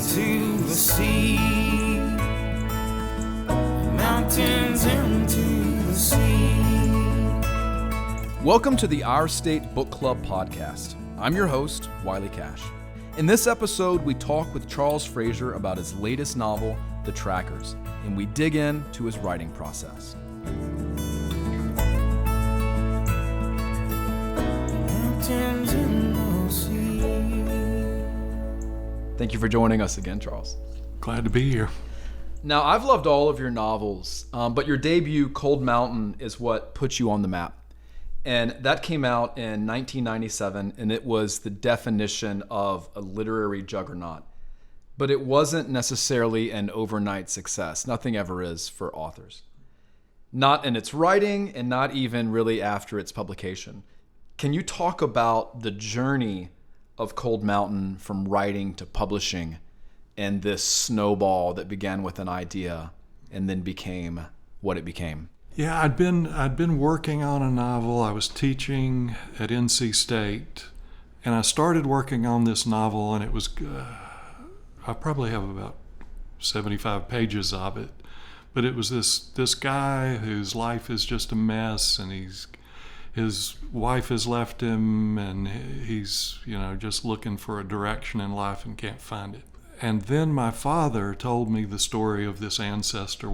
into the sea, mountains into the sea. Welcome to the Our State Book Club podcast. I'm your host, Wiley Cash. In this episode, we talk with Charles Frazier about his latest novel, The Trackers, and we dig into his writing process. Mountains in the sea. Thank you for joining us again, Charles. Glad to be here. Now, I've loved all of your novels, but your debut, Cold Mountain, is what put you on the map. And that came out in 1997, and it was the definition of a literary juggernaut. But it wasn't necessarily an overnight success. Nothing ever is for authors. Not in its writing, and not even really after its publication. Can you talk about the journey of Cold Mountain from writing to publishing, and this snowball that began with an idea and then became what it became? Yeah, I'd been working on a novel. I was teaching at NC State, and I started working on this novel, and it was I probably have about 75 pages of it, but it was this guy whose life is just a mess, and his wife has left him, and he's just looking for a direction in life and can't find it. And then my father told me the story of this ancestor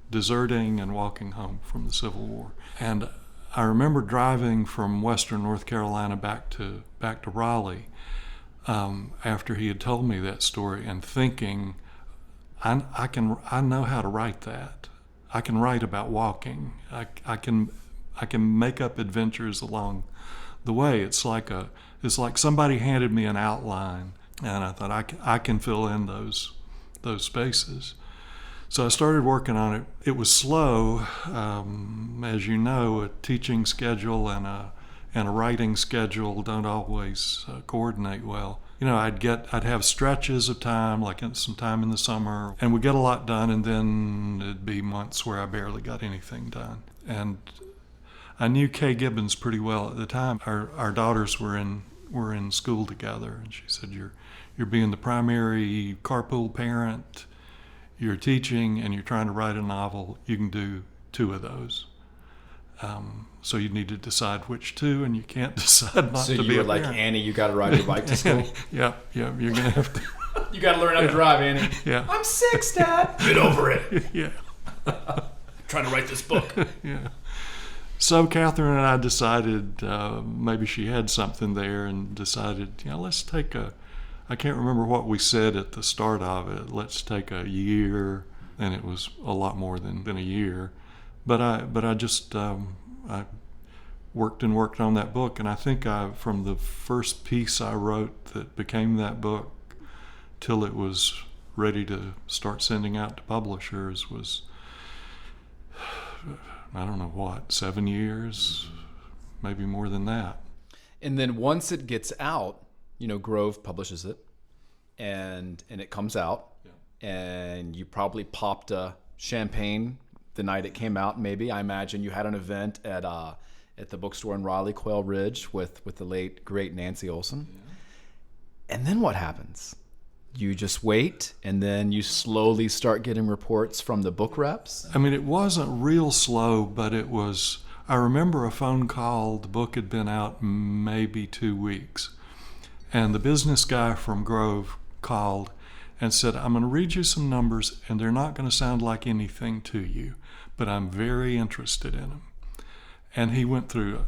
deserting and walking home from the Civil War. And I remember driving from Western North Carolina back to Raleigh after he had told me that story, and thinking, I know how to write that. I can write about walking. I can make up adventures along the way. It's like somebody handed me an outline, and I thought I can fill in those spaces. So I started working on it. It was slow, as you know. A teaching schedule and a writing schedule don't always coordinate well. I'd have stretches of time, like some time in the summer, and we'd get a lot done, and then it'd be months where I barely got anything done. And I knew Kay Gibbons pretty well at the time. Our daughters were in school together, and she said, "You're being the primary carpool parent. You're teaching, and you're trying to write a novel. You can do two of those. So you need to decide which two, and you can't decide not to be a parent." So you were like, "Annie, you got to ride your bike to school." Yeah, you're gonna have to. You got to learn how to drive, Annie. Yeah. I'm 6, Dad. Get over it. Yeah. Trying to write this book. Yeah. So Catherine and I decided maybe she had something there, and decided, let's take I can't remember what we said at the start of it. Let's take a year, and it was a lot more than a year. But I just I worked on that book, and I think from the first piece I wrote that became that book till it was ready to start sending out to publishers was, I don't know what, 7 years, maybe more than that. And then once it gets out, Grove publishes it, and it comes out, and you probably popped a champagne the night it came out. Maybe, I imagine you had an event at the bookstore in Raleigh, Quail Ridge, with the late great Nancy Olson. Yeah. And then what happens? You just wait, and then you slowly start getting reports from the book reps? I mean, it wasn't real slow, but it was. I remember a phone call. The book had been out maybe 2 weeks, and the business guy from Grove called and said, "I'm going to read you some numbers, and they're not going to sound like anything to you, but I'm very interested in them." And he went through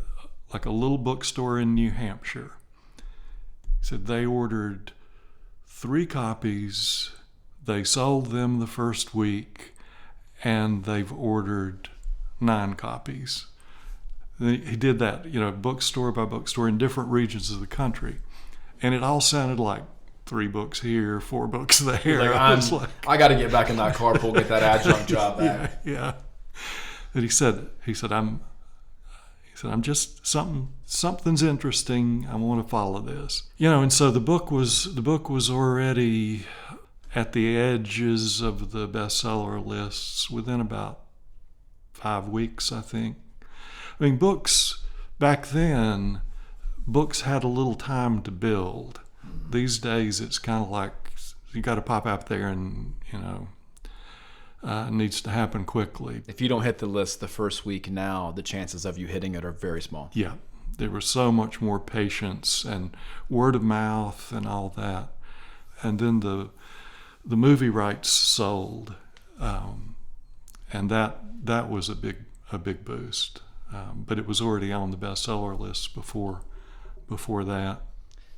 like a little bookstore in New Hampshire. He said they ordered 3 copies, they sold them the first week, and they've ordered 9 copies. He did that, bookstore by bookstore in different regions of the country. And it all sounded like 3 books here, 4 books there. I got to get back in that carpool, get that adjunct job back. Yeah. And he said, I'm just something's interesting. I want to follow this. And so the book was already at the edges of the bestseller lists within about 5 weeks, I think. I mean, back then, books had a little time to build. These days, it's kind of like you got to pop out there and, it needs to happen quickly. If you don't hit the list the first week now, the chances of you hitting it are very small. Yeah. There was so much more patience and word of mouth and all that. And then the movie rights sold, and that was a big boost. But it was already on the bestseller list before that.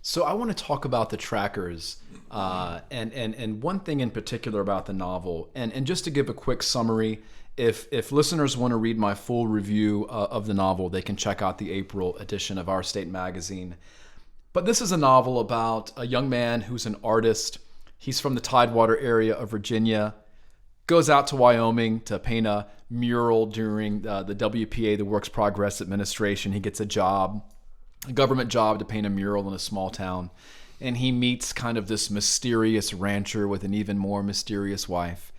So I want to talk about the trackers, and one thing in particular about the novel, and just to give a quick summary. If listeners want to read my full review of the novel, they can check out the April edition of Our State Magazine. But this is a novel about a young man who's an artist. He's from the Tidewater area of Virginia, goes out to Wyoming to paint a mural during the WPA, the Works Progress Administration. He gets a government job to paint a mural in a small town. And he meets kind of this mysterious rancher with an even more mysterious wife.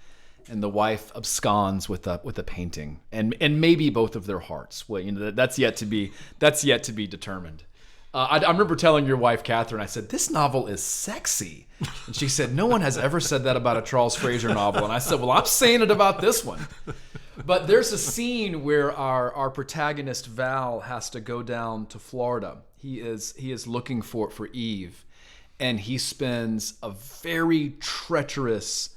And the wife absconds with a painting, and maybe both of their hearts. Well, that's yet to be determined. I remember telling your wife, Catherine, I said, this novel is sexy. And she said, no one has ever said that about a Charles Frazier novel. And I said, well, I'm saying it about this one. But there's a scene where our protagonist, Val, has to go down to Florida. He is looking for Eve. And he spends a very treacherous,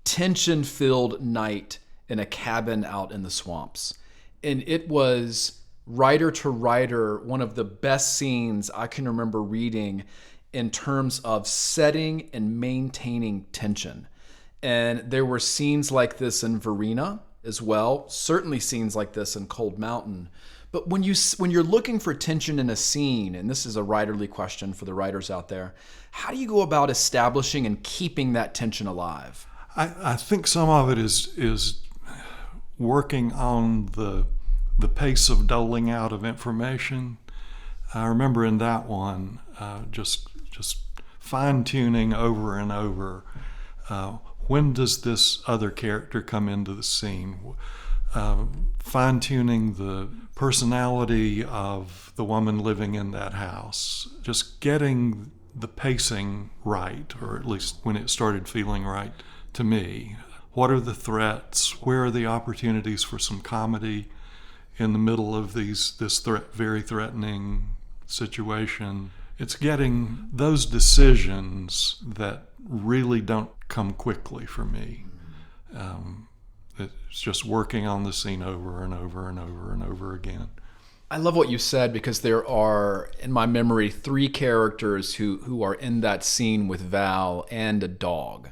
tension-filled night in a cabin out in the swamps. And it was, writer to writer, one of the best scenes I can remember reading in terms of setting and maintaining tension. And there were scenes like this in Verena as well, certainly scenes like this in Cold Mountain. But when you're looking for tension in a scene, and this is a writerly question for the writers out there, how do you go about establishing and keeping that tension alive? I think some of it is working on the pace of doling out of information. I remember in that one, just fine-tuning over and over. When does this other character come into the scene? Fine-tuning the personality of the woman living in that house. Just getting the pacing right, or at least when it started feeling right to me. What are the threats? Where are the opportunities for some comedy in the middle of this very threatening situation? It's getting those decisions that really don't come quickly for me. It's just working on the scene over and over and over and over again. I love what you said, because there are, in my memory, 3 characters who are in that scene with Val and a dog.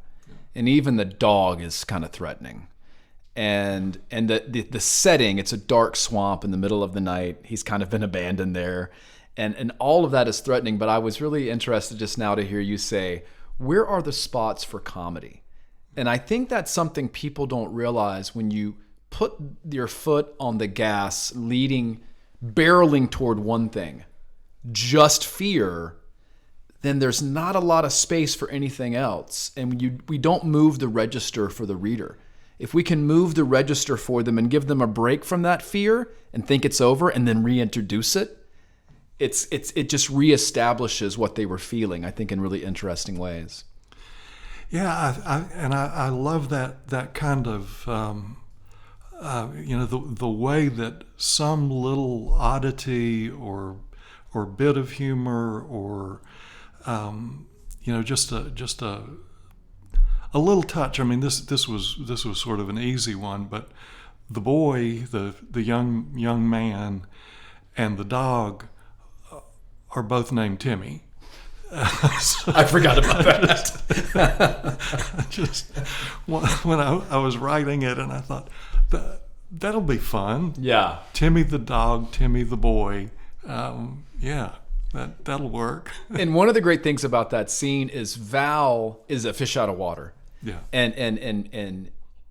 And even the dog is kind of threatening. And the setting, it's a dark swamp in the middle of the night. He's kind of been abandoned there. And all of that is threatening. But I was really interested just now to hear you say, where are the spots for comedy? And I think that's something people don't realize when you put your foot on the gas, barreling toward one thing, just fear, then there's not a lot of space for anything else. And we don't move the register for the reader. If we can move the register for them and give them a break from that fear and think it's over and then reintroduce it, it just reestablishes what they were feeling, I think, in really interesting ways. Yeah, I love that kind of the way that some little oddity or bit of humor or just a little touch. I mean, this was sort of an easy one, but the boy, the young man, and the dog are both named Timmy. I forgot about that. Just when I was writing it, and I thought that'll be fun. Yeah, Timmy the dog, Timmy the boy. That'll work. And one of the great things about that scene is Val is a fish out of water. Yeah. And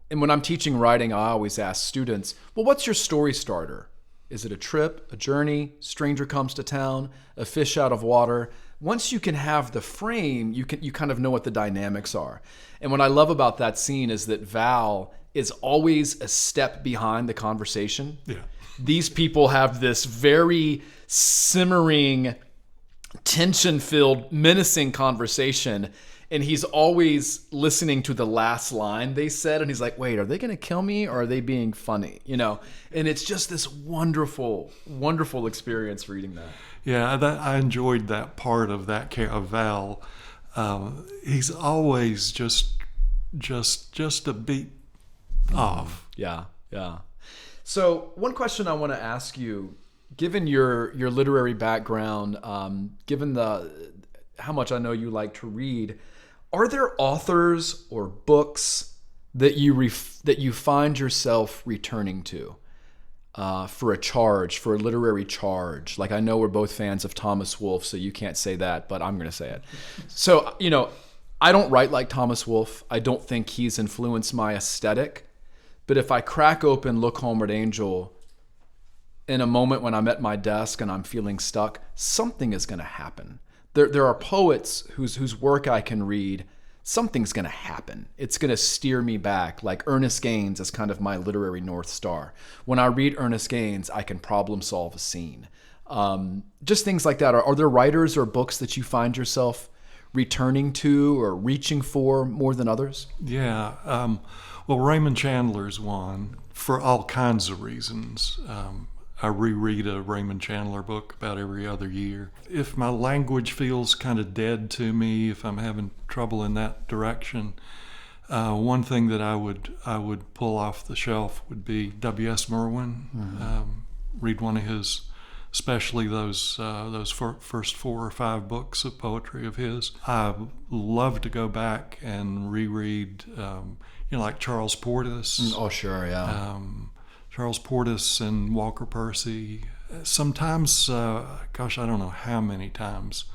when I'm teaching writing, I always ask students, well, what's your story starter? Is it a trip, a journey, stranger comes to town, a fish out of water? Once you can have the frame, you kind of know what the dynamics are. And what I love about that scene is that Val is always a step behind the conversation. Yeah. These people have this very simmering, tension-filled, menacing conversation, and he's always listening to the last line they said, and he's like, wait, are they going to kill me or are they being funny? You know, and it's just this wonderful, wonderful experience reading that. Yeah, I enjoyed that part of that of Val. He's always just a beat off. Yeah, yeah. So one question I want to ask you, given your literary background, given how much I know you like to read, are there authors or books that you find yourself returning to for a literary charge? Like, I know we're both fans of Thomas Wolfe, so you can't say that, but I'm going to say it. So, you know, I don't write like Thomas Wolfe. I don't think he's influenced my aesthetic. But if I crack open Look Homeward Angel in a moment when I'm at my desk and I'm feeling stuck, something is going to happen. There are poets whose work I can read. Something's going to happen. It's going to steer me back. Like Ernest Gaines is kind of my literary North Star. When I read Ernest Gaines, I can problem solve a scene. Just things like that. Are there writers or books that you find yourself returning to or reaching for more than others? Yeah. Well, Raymond Chandler's one for all kinds of reasons. I reread a Raymond Chandler book about every other year. If my language feels kind of dead to me, if I'm having trouble in that direction, one thing that I would pull off the shelf would be W.S. Merwin. Mm-hmm. Read one of his, especially those first 4 or 5 books of poetry of his. I love to go back and reread, like Charles Portis. Oh, sure, yeah. Charles Portis and Walker Percy. Sometimes, I don't know how many times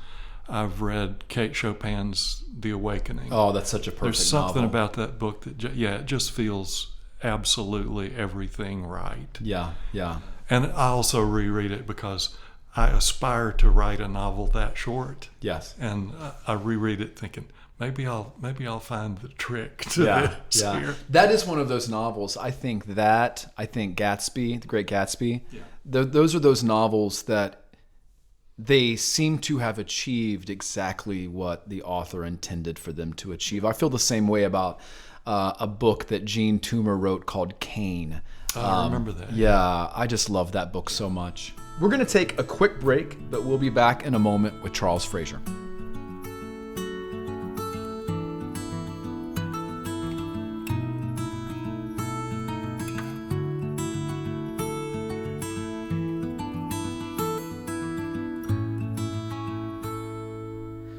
I've read Kate Chopin's The Awakening. Oh, that's such a perfect There's something novel. about that book that, it just feels absolutely everything right. Yeah, yeah. And I also reread it because I aspire to write a novel that short. Yes. And I reread it thinking, maybe I'll find the trick to this here. That is one of those novels. I think Gatsby, The Great Gatsby, those are those novels that they seem to have achieved exactly what the author intended for them to achieve. I feel the same way about a book that Gene Toomer wrote called Cain. I remember that. Yeah, I just love that book so much. We're going to take a quick break, but we'll be back in a moment with Charles Frazier.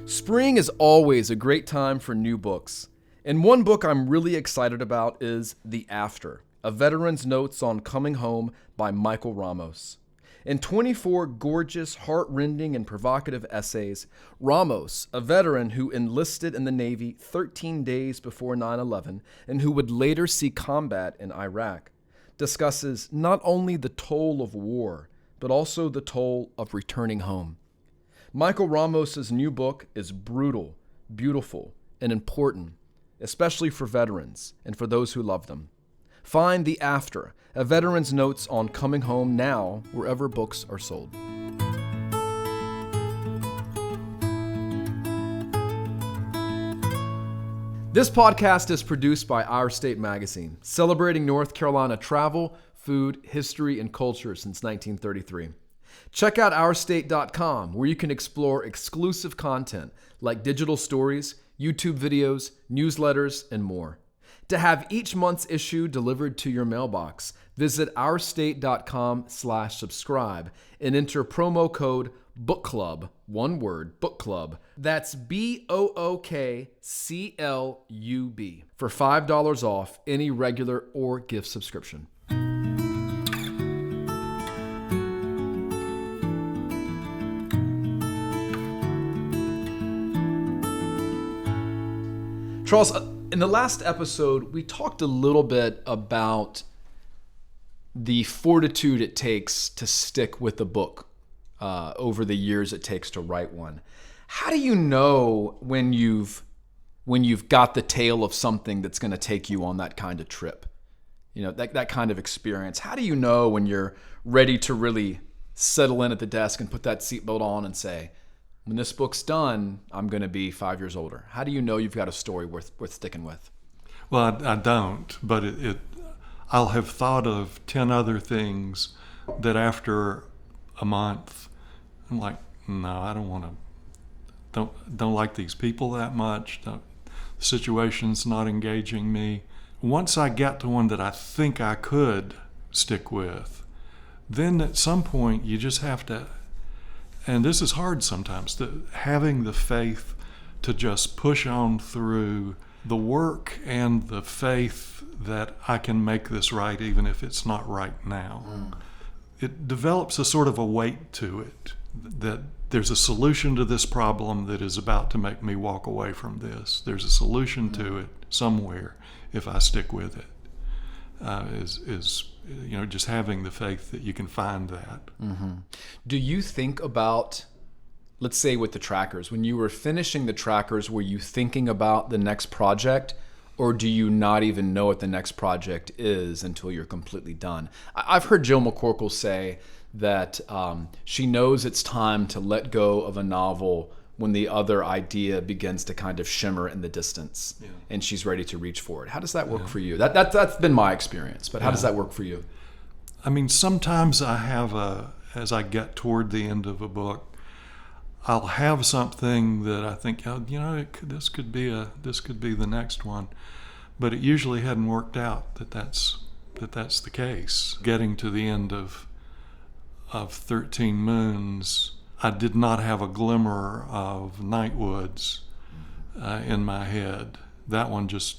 Spring is always a great time for new books. And one book I'm really excited about is The After, A Veteran's Notes on Coming Home by Michael Ramos. In 24 gorgeous, heart-rending, and provocative essays, Ramos, a veteran who enlisted in the Navy 13 days before 9/11 and who would later see combat in Iraq, discusses not only the toll of war, but also the toll of returning home. Michael Ramos's new book is brutal, beautiful, and important, especially for veterans and for those who love them. Find The After, A Veteran's Notes on Coming Home now wherever books are sold. This podcast is produced by Our State Magazine, celebrating North Carolina travel, food, history, and culture since 1933. Check out ourstate.com, where you can explore exclusive content like digital stories, YouTube videos, newsletters, and more. To have each month's issue delivered to your mailbox, visit ourstate.com/subscribe and enter promo code BOOKCLUB, one word, BOOKCLUB. That's BOOKCLUB for $5 off any regular or gift subscription. Charles, in the last episode, we talked a little bit about the fortitude it takes to stick with a book over the years it takes to write one. How do you know when you've got the tail of something that's going to take you on that kind of trip? You know, that kind of experience. How do you know when you're ready to really settle in at the desk and put that seatbelt on and say, when this book's done, I'm going to be 5 years older? How do you know you've got a story worth sticking with? Well, I don't, but I'll have thought of 10 other things that after a month, I'm like, no, I don't want to, don't like these people that much. The situation's not engaging me. Once I get to one that I think I could stick with, then at some point you just have to, and this is hard sometimes, having the faith to just push on through the work and the faith that I can make this right even if it's not right now. It develops a sort of a weight to it, that there's a solution to this problem that is about to make me walk away from this. There's a solution to it somewhere if I stick with it. Just having the faith that you can find that. Do you think about, let's say with the trackers, when you were finishing the trackers, were you thinking about the next project, or do you not even know what the next project is until you're completely done? I've heard Jill McCorkle say that she knows it's time to let go of a novel when the other idea begins to kind of shimmer in the distance, and she's ready to reach for it. How does that work for you? That's been my experience, but how does that work for you? I mean, sometimes I have as I get toward the end of a book, I'll have something that I think, this could be the next one, but it usually hadn't worked out that's the case. Getting to the end of 13 Moons, I did not have a glimmer of Nightwoods in my head. That one just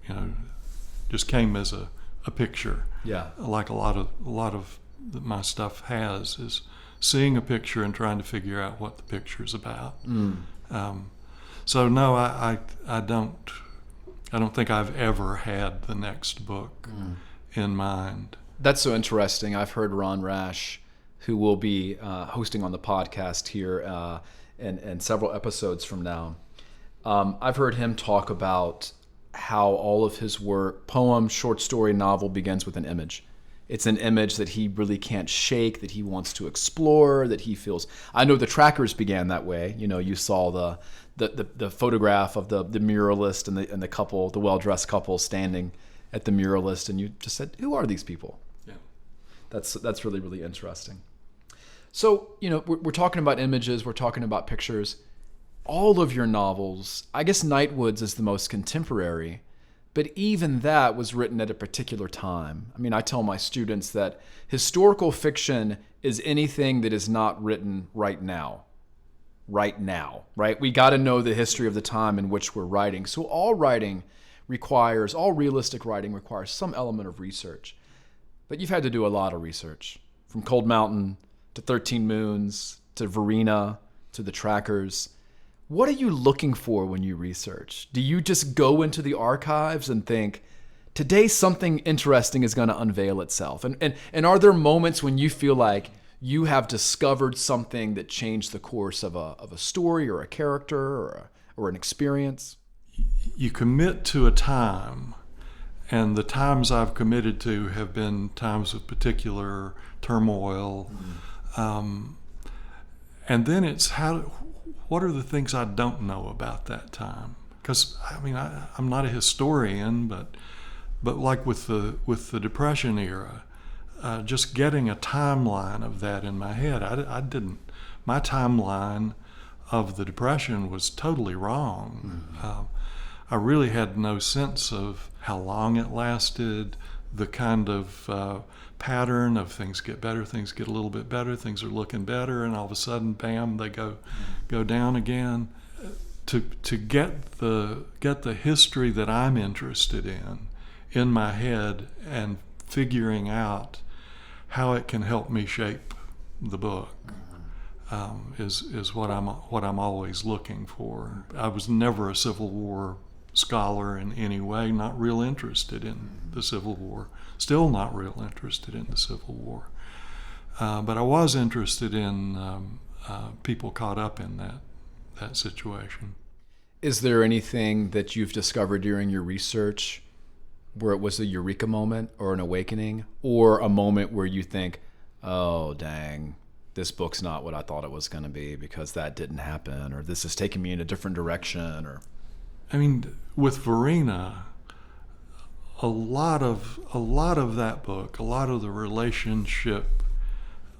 came as a picture. Yeah, like a lot of my stuff has, is seeing a picture and trying to figure out what the picture's about. So no, I don't think I've ever had the next book in mind. That's so interesting. I've heard Ron Rash, who will be hosting on the podcast here and several episodes from now. I've heard him talk about how all of his work, poem, short story, novel, begins with an image. It's an image that he really can't shake, that he wants to explore, that he feels. I know the trackers began that way. You saw the photograph of the muralist and the couple, the well-dressed couple standing at the muralist, and you just said, who are these people? Yeah. That's really, really interesting. So, we're talking about images, we're talking about pictures. All of your novels, I guess Nightwoods is the most contemporary, but even that was written at a particular time. I mean, I tell my students that historical fiction is anything that is not written right now. Right? We got to know the history of the time in which we're writing. So all realistic writing requires some element of research. But you've had to do a lot of research, from Cold Mountain to 13 Moons to Verena to the Trackers. What are you looking for when you research? Do you just go into the archives and think, today something interesting is going to unveil itself? And are there moments when you feel like you have discovered something that changed the course of a story or a character or an experience? You commit to a time, and the times I've committed to have been times of particular turmoil. And then it's what are the things I don't know about that time? Because I'm not a historian, but like with the Depression era, just getting a timeline of that in my head, I didn't. My timeline of the Depression was totally wrong. I really had no sense of how long it lasted, the kind of pattern of things get better, things get a little bit better, things are looking better, and all of a sudden, bam, they go down again. To get the history that I'm interested in my head, and figuring out how it can help me shape the book is what I'm always looking for. I was never a Civil War scholar in any way, not real interested in the Civil War, still not real interested in the Civil War. But I was interested in people caught up in that situation. Is there anything that you've discovered during your research where it was a eureka moment or an awakening, or a moment where you think, oh, dang, this book's not what I thought it was going to be because that didn't happen, or this is taking me in a different direction, or... I mean, with Verena, a lot of that book, a lot of the relationship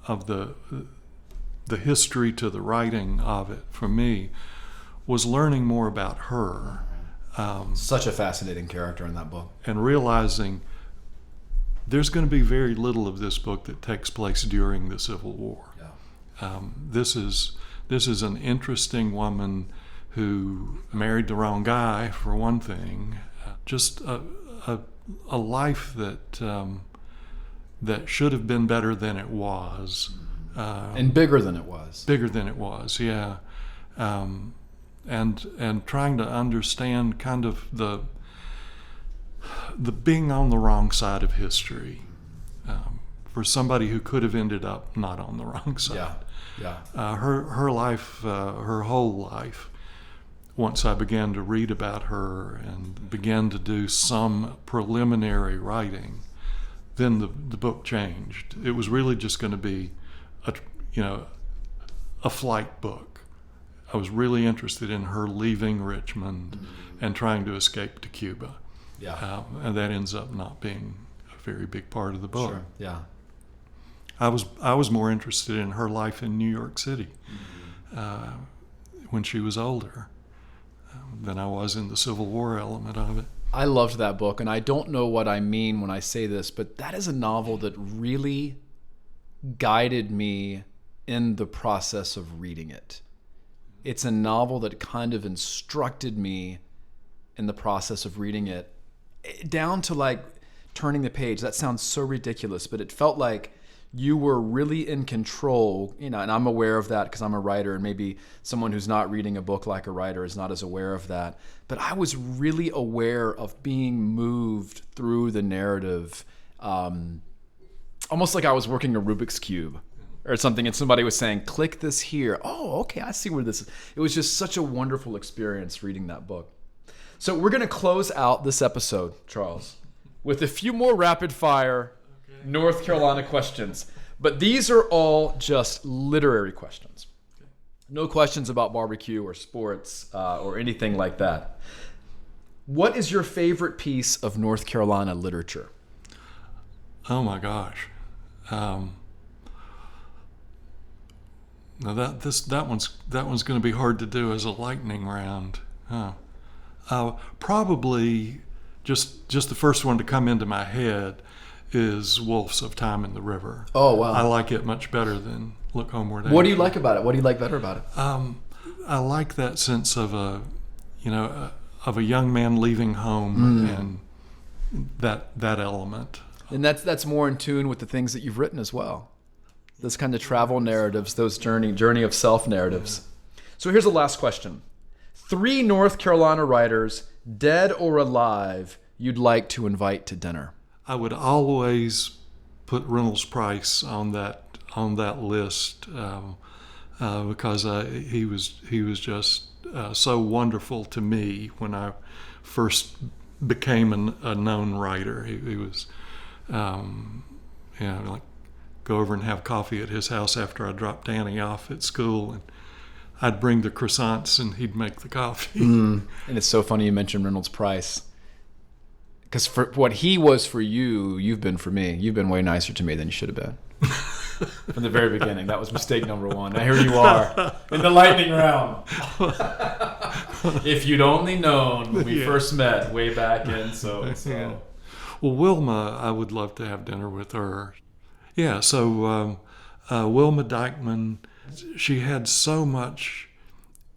of the history to the writing of it for me was learning more about her. Such a fascinating character in that book. And realizing there's going to be very little of this book that takes place during the Civil War. Yeah. This is an interesting woman who married the wrong guy, for one thing. Just a life that should have been better than it was. And bigger than it was. Bigger than it was, yeah. And trying to understand kind of the being on the wrong side of history for somebody who could have ended up not on the wrong side. Yeah. Her life, her whole life, once I began to read about her and began to do some preliminary writing, then the book changed. It was really just going to be a flight book. I was really interested in her leaving Richmond and trying to escape to Cuba. Yeah. And that ends up not being a very big part of the book. Sure. Yeah. I was more interested in her life in New York City when she was older than I was in the Civil War element of it. I loved that book, and I don't know what I mean when I say this, but that is a novel that really guided me in the process of reading it. It's a novel that kind of instructed me in the process of reading it, down to like turning the page. That sounds so ridiculous, but it felt like you were really in control, and I'm aware of that because I'm a writer, and maybe someone who's not reading a book like a writer is not as aware of that. But I was really aware of being moved through the narrative, almost like I was working a Rubik's Cube or something, and somebody was saying, click this here. Oh, okay, I see where this is. It was just such a wonderful experience reading that book. So we're going to close out this episode, Charles, with a few more rapid fire North Carolina questions. But these are all just literary questions. No questions about barbecue or sports or anything like that. What is your favorite piece of North Carolina literature? Oh my gosh. Now that one's going to be hard to do as a lightning round. Probably just the first one to come into my head is Wolfe's Of Time in the River. Oh, wow. I like it much better than Look Homeward. What do you like about it? What do you like better about it? I like that sense of a young man leaving home and that element. And that's more in tune with the things that you've written as well. Those kind of travel narratives, those journey of self narratives. So here's the last question. 3 North Carolina writers, dead or alive, you'd like to invite to dinner. I would always put Reynolds Price on that list because he was just so wonderful to me when I first became a known writer. He was, like go over and have coffee at his house after I dropped Danny off at school, and I'd bring the croissants and he'd make the coffee. And it's so funny you mentioned Reynolds Price. Because for what he was for you, you've been for me. You've been way nicer to me than you should have been. From the very beginning. That was mistake number 1. Now here you are in the lightning round. If you'd only known when we first met way back in. So. Well, Wilma, I would love to have dinner with her. Yeah, so Wilma Dykeman, she had so much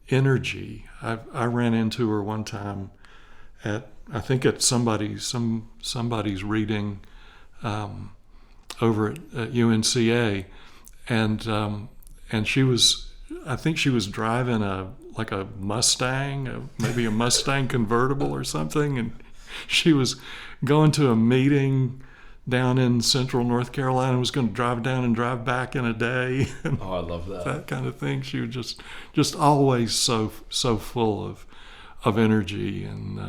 energy. I ran into her one time at somebody's reading over at UNCA, and she was, I think she was driving a Mustang, maybe a Mustang convertible or something, and she was going to a meeting down in central North Carolina, was going to drive down and drive back in a day. Oh, I love that. That kind of thing. She was just always so full of energy and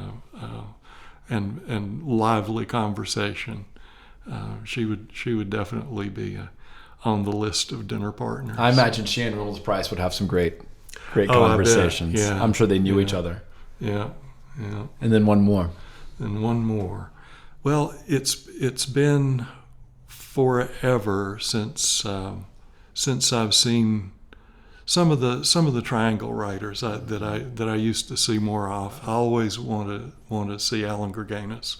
lively conversation. She would definitely be on the list of dinner partners. I imagine she and Reynolds Price would have some great Oh, I bet. conversations. Yeah. I'm sure they knew Yeah. each other. Yeah. And then one more. And one more. Well, it's been forever since I've seen some of the triangle writers that I used to see more of. I always want to see Alan Gurganus,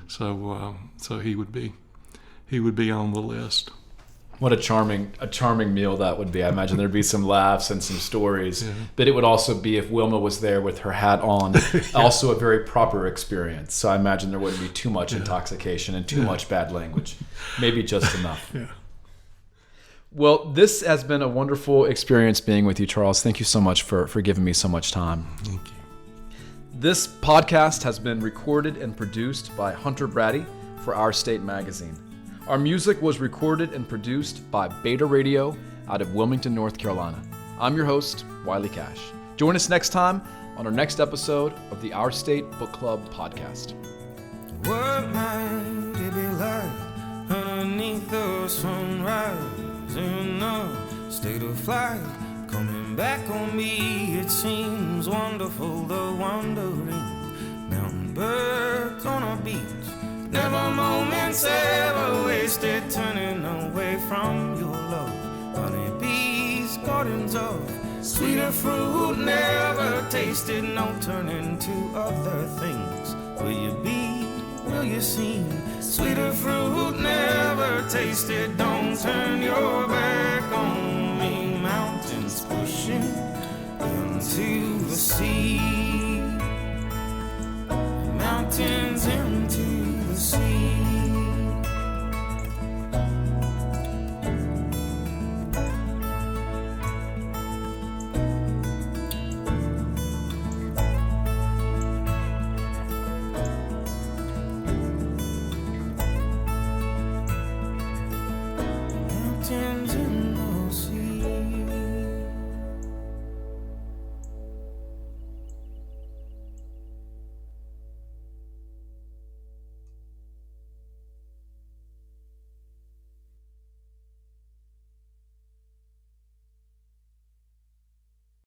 so he would be on the list. What a charming meal that would be. I imagine there'd be some laughs and some stories. Yeah. But it would also be, if Wilma was there with her hat on, also a very proper experience. So I imagine there wouldn't be too much intoxication and too much bad language. Maybe just enough. Yeah. Well, this has been a wonderful experience being with you, Charles. Thank you so much for giving me so much time. Thank you. This podcast has been recorded and produced by Hunter Brady for Our State Magazine. Our music was recorded and produced by Beta Radio out of Wilmington, North Carolina. I'm your host, Wiley Cash. Join us next time on our next episode of the Our State Book Club podcast. What might it be like underneath the sunrise in a state of flight? Coming back on me, it seems wonderful, the wandering mountain birds on a beach. Never moments ever wasted, turning away from your love. Honeybees, gardens of sweeter fruit, never tasted, no turning to other things. Will you be, will you see? Sweeter fruit, never tasted, don't turn your back on me. Mountains pushing into the sea.